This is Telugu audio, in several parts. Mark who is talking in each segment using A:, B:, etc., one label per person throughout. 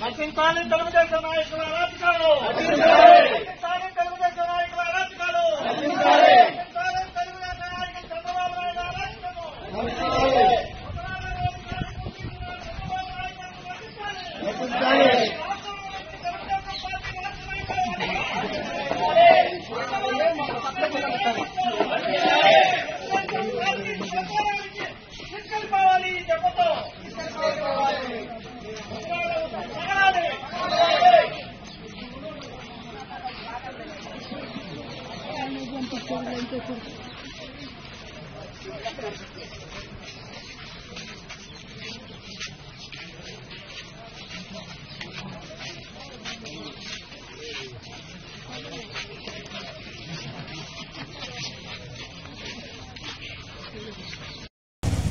A: నశించాలి తెలుగుదేశం నాయకుల అరాచకాలు, నశించాలి తెలుగుదేశం నాయకుల అరాచకాలు, నశించాలి తెలుగుదేశం నాయకులు చంద్రబాబు నాయుడు అరాచకము, తీసుకెళ్ళిపోవాలి దెబ్బతో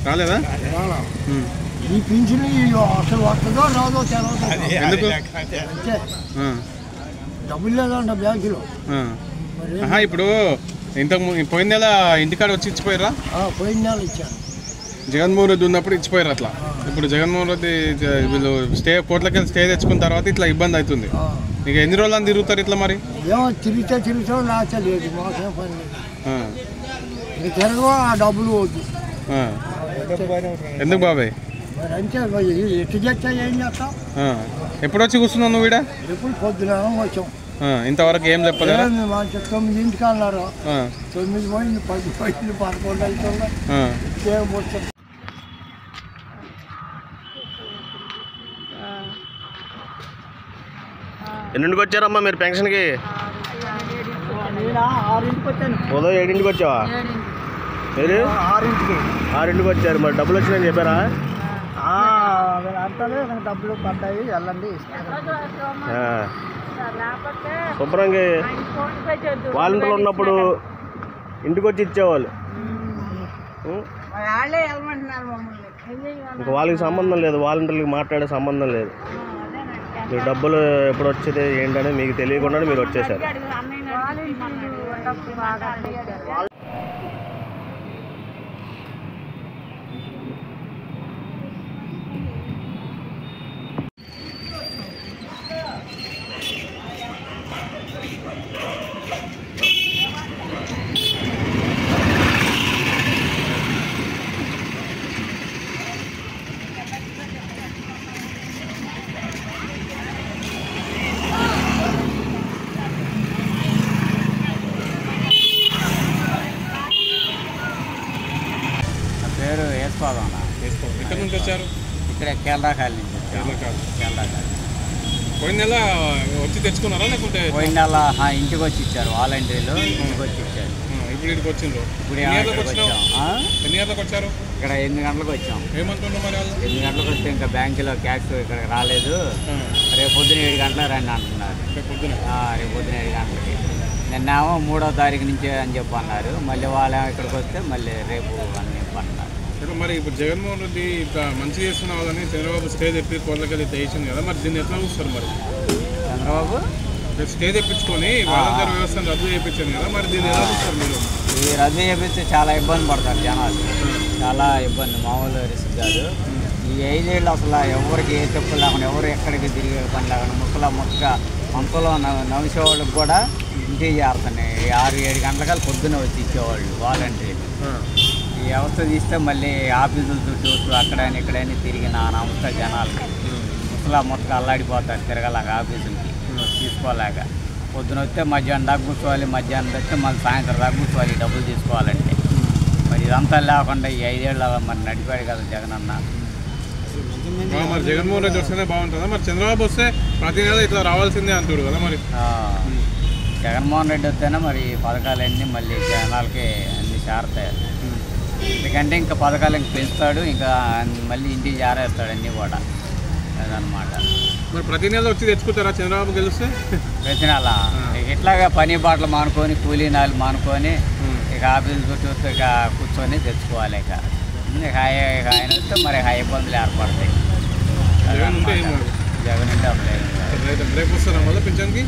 B: రాలేదా?
C: ఈ పింఛన్ అసలు వస్తుందో రాదో
B: ఎందుకు
C: డబ్బులు లేదంట బ్యాంకులో.
B: ఇప్పుడు పోయిన నెల ఇంటికాడ వచ్చి ఇచ్చిపోయారా?
C: పోయిన నెల ఇచ్చాను.
B: జగన్మోహన్ రెడ్డి ఉన్నప్పుడు ఇచ్చిపోయారు అట్లా. ఇప్పుడు జగన్మోహన్ రెడ్డి వీళ్ళు కోట్లకి స్టే తెచ్చుకున్న తర్వాత ఇట్లా ఇబ్బంది అవుతుంది. ఇక ఎన్ని రోజులు తిరుగుతారు ఇట్లా? మరి
C: ఏమో తిరుగుతాం లాచ లేదు, మాకేం పని లేదు. తిరగ ఆ డబ్బులు వద్దు.
B: ఎందుకు బాబాయ్?
C: మరి అంతే ఎట్టు చేస్తా ఏం చేస్తాం.
B: ఎప్పుడు వచ్చి కూర్చున్నావు నువ్వు? ఈడ
C: ఎప్పుడు పొద్దున వచ్చాం.
B: ఇంతవరకు ఏం చెప్పలేదు.
C: 9ంటికి అన్నారు. 9 పోయింది, 10 పోయింది, 11 అవుతుంది.
D: ఎన్నింటికి వచ్చారమ్మా మీరు పెన్షన్కి?
C: 6ంటికి వచ్చాను.
D: ఉదయం 7ంటికి వచ్చావా? మీరు 6ంటికి వచ్చారు. మరి డబ్బులు వచ్చినాయని చెప్పారా?
C: అంతలే డబ్బులు పడ్డాయి, వెళ్ళండి.
D: శుభ్రంగా వాలంటీర్లు ఉన్నప్పుడు ఇంటికి వచ్చి ఇచ్చేవాళ్ళు. ఇంకా వాళ్ళకి సంబంధం లేదు, వాలంటీర్లకి మాట్లాడే సంబంధం లేదు. మీరు డబ్బులు ఎప్పుడు వచ్చేది ఏంటనే మీకు తెలియకుండా మీరు వచ్చేసారు.
E: పేరు వేసుకోవాలన్న.
B: ఎక్కడి నుంచి వచ్చారు?
E: ఇక్కడ కేరళకాయల నుంచి వచ్చాము.
B: పోయిన నెల వచ్చి తెచ్చుకున్నారా లేకుంటే?
E: పోయిన నెల ఇంటికి వచ్చి ఇచ్చారు, వాలంటీర్లు ఇంటికి వచ్చి ఇచ్చారు.
B: ఇప్పుడు ఇక్కడికి వచ్చిండ్రు.
E: ఇప్పుడు ఎన్ని
B: గంటలకు వచ్చారు?
E: ఇక్కడ 8 గంటలకు వచ్చాం.
B: ఏమంటున్నారు మరి వాళ్ళు?
E: 8 గంటలకు వస్తే ఇంకా బ్యాంకులో క్యాష్ ఇక్కడికి రాలేదు, రేపు పొద్దున 7 గంటలకు రండి అంటున్నారు. రేపు పొద్దున 7 గంటలకి. నిన్నేమో 3వ తారీఖు నుంచే అని చెప్పి అన్నారు. మళ్ళీ వాళ్ళు ఇక్కడికి వస్తే మళ్ళీ రేపు అని చెప్పి అన్నారు.
B: మరి ఇప్పుడు జగన్మోహన్ రెడ్డి ఇంకా మంచి చేస్తున్న వాళ్ళని చంద్రబాబు స్టే తెప్పి కోట్లకి తెచ్చింది కదా, మరి దీన్ని ఎట్లా చూస్తారు? మరి
E: చంద్రబాబు
B: స్టే తెప్పించుకొని వాలంటీర్ వ్యవస్థను రద్దు చేయించాను కదా, మరి దీన్ని ఎలా చూస్తారు మీరు?
E: ఇది రద్దు చేపిస్తే చాలా ఇబ్బంది పడతారు జనాలు, చాలా ఇబ్బంది, మామూలు రిస్క్ కాదు. ఈ 5 ఏళ్ళు అసలు ఎవరికి ఏ తప్పు లేకుండా, ఎవరు ఎక్కడికి తిరిగే పని లేకుండా ముక్కగా అంతలో నవ్వేవాళ్ళకి కూడా ఇంటికి చేరుతున్నాయి. 6-7 గంటలకల్లా పొద్దున్నే వచ్చి ఇచ్చేవాళ్ళు వాలంటీర్లు. ఈ వ్యవస్థ తీస్తే మళ్ళీ ఆఫీసుల చుట్టూ అక్కడని ఇక్కడని తిరిగి నా నమస్త జనాలకి ముక్కగా అల్లాడిపోతారు తిరగలేక, ఆఫీసులకి తీసుకోలేక. పొద్దున వస్తే మధ్యాహ్నం దాకా కూర్చోవాలి, మధ్యాహ్నం వస్తే మళ్ళీ సాయంత్రం దాకా కూర్చోవాలి డబ్బులు తీసుకోవాలంటే. మరి ఇదంతా లేకుండా ఈ 5 ఏళ్ళ మరి నడిపాడు కదా జగన్ అన్న.
B: మరి జగన్మోహన్ రెడ్డి వస్తేనే బాగుంటుందా? మరి చంద్రబాబు వస్తే ప్రతి నెల ఇట్లా రావాల్సిందే అంటాడు కదా. మరి
E: జగన్మోహన్ రెడ్డి వస్తేనే మరి పథకాలన్నీ మళ్ళీ జనాలకి అన్నీ చేరతాయి. ఎందుకంటే ఇంకా పథకాలు ఇంక పెంచుతాడు, ఇంకా మళ్ళీ ఇంటికి చేరేస్తాడు అన్నీ కూడా అదనమాట.
B: మరి ప్రతి నెల వచ్చి తెచ్చుకుంటారా చంద్రబాబు గెలిస్తే?
E: ప్రతి నెల ఇట్లాగా పని బాటలు మానుకొని, కూలీ నాలు మానుకొని ఇక ఆఫీసు చుట్టూ ఇక కూర్చొని తెచ్చుకోవాలి. ఇక ఆయన వస్తే మరి ఇబ్బందులు ఏర్పడతాయి. జగన్ ఉంటే
B: అప్పుడు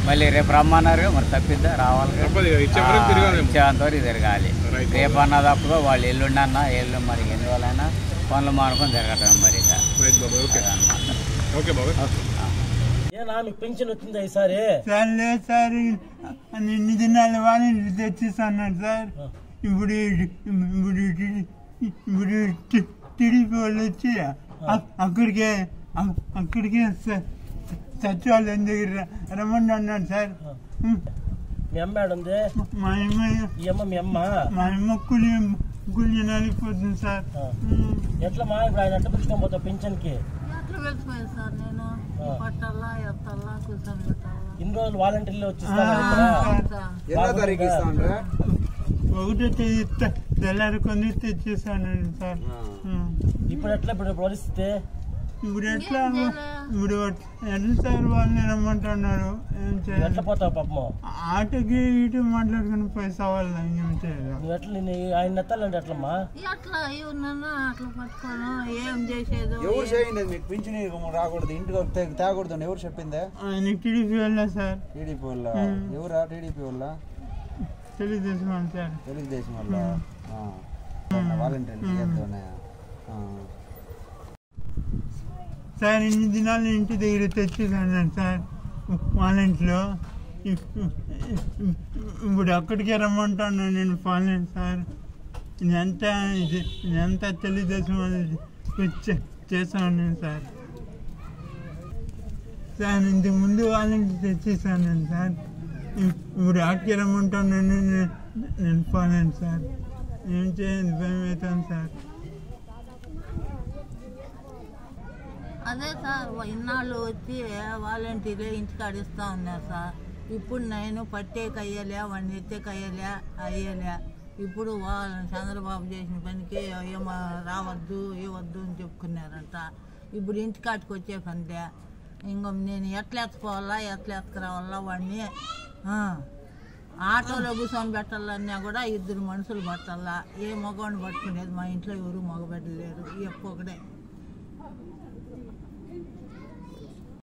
E: మళ్ళీ రేపు రమ్మన్నారు, మరి తప్పిద్దా? రావాలి, ఇచ్చేంతవరకు తిరగాలి. రేపు అన్న తప్పగా వాళ్ళు ఎల్లుండి అన్న మరి ఎన్ని రోజులైనా పనులు మానుకొని తిరగటం మరి.
B: ఓకే బాబు.
A: మీకు పెన్షన్ వచ్చిందా ఈసారి?
C: సార్ లేదు సార్, ఇన్ని దినాలు వాలంటీర్ తెచ్చిస్తున్నాడు సార్. ఇప్పుడు టీడీపీ వాళ్ళు వచ్చి అక్కడికే సచివాలయం దగ్గర రమ్మండి అన్నాడు సార్.
A: మీ అమ్మ ఏడుంది?
C: మా అమ్మ కూలి నలిగిపోతుంది సార్.
A: ఎట్లా మా ఇప్పుడు ఆయన ఎట్లా పెట్టుకొని పోతావు పెన్షన్ కి? ఇన్ని రోజులు వాలంటీర్లు వచ్చిస్తారు.
C: 1వ తేదీ తెల్లారుకొని తెచ్చేసాను సార్.
A: ఇప్పుడు ఎట్లా ఇప్పుడు పరిస్థితి?
C: ఇప్పుడు ఎట్లా సార్ వాళ్ళని రమ్మంటున్నారు.
A: ఎట్లా పోతావు పాపం?
C: ఆటోకి ఇటు మాట్లాడుకుని పైసా వాళ్ళు ఏం చేయాలి?
A: నువ్వు ఎట్లా ఆయన ఎత్తాలంటే ఎట్లమ్మా?
F: అట్లా అట్లా పట్టుకోను ఏం చేసేది.
G: ఎవరు చేయండి మీకు పింఛన్ రాకూడదు, ఇంటికి తేకూడదు ఎవరు చెప్పిందే?
C: ఆయన టీడీపీ వాళ్ళ సార్.
G: టీడీపీ వాళ్ళ? ఎవరా టీడీపీ వాళ్ళ?
C: తెలుగుదేశం వాళ్ళు సార్.
G: తెలుగుదేశం వాళ్ళ వాలంటీర్లు చేస్తున్నాయా
C: సార్? ఇన్ని దినాలు ఇంటి దగ్గర తెచ్చేసాను సార్ వాలంటీర్లో. ఇప్పుడు అక్కడికే రమ్మంటాను నేను పోలేను సార్. ఇదంతా తెలుగుదేశం చేస్తాను సార్. సార్ ఇంతకు ముందు వాలంటీర్ తెచ్చేసాను సార్. ఇప్పుడు అక్కడికే రమ్మంటాను నేను పోలేను సార్. ఏం చేయండి, భయం అవుతాను సార్.
F: అదే సార్, ఇన్నాళ్ళు వచ్చి వాలంటీర్లే ఇంటికాడ ఇస్తా ఉన్నారు సార్. ఇప్పుడు నేను పట్టేకయ్యలే, వాడిని ఎత్తేకయ్యలే అయ్యలే. ఇప్పుడు చంద్రబాబు చేసిన పనికి ఏమో రావద్దు ఇవ్వద్దు అని చెప్పుకున్నారంట. ఇప్పుడు ఇంటికాటికి వచ్చే పనిలే. ఇంకో నేను ఎట్లా ఎత్తుకోవాలా, ఎట్లా ఎత్తుకురావాలా వాడిని? ఆటోలో కూర్చొని పెట్టాలన్నా కూడా 2 మనుషులు పట్టాలా. ఏ మగవాడిని పట్టుకునేది? మా ఇంట్లో ఎవరు మగబెట్టలేరు, ఒక్కడే.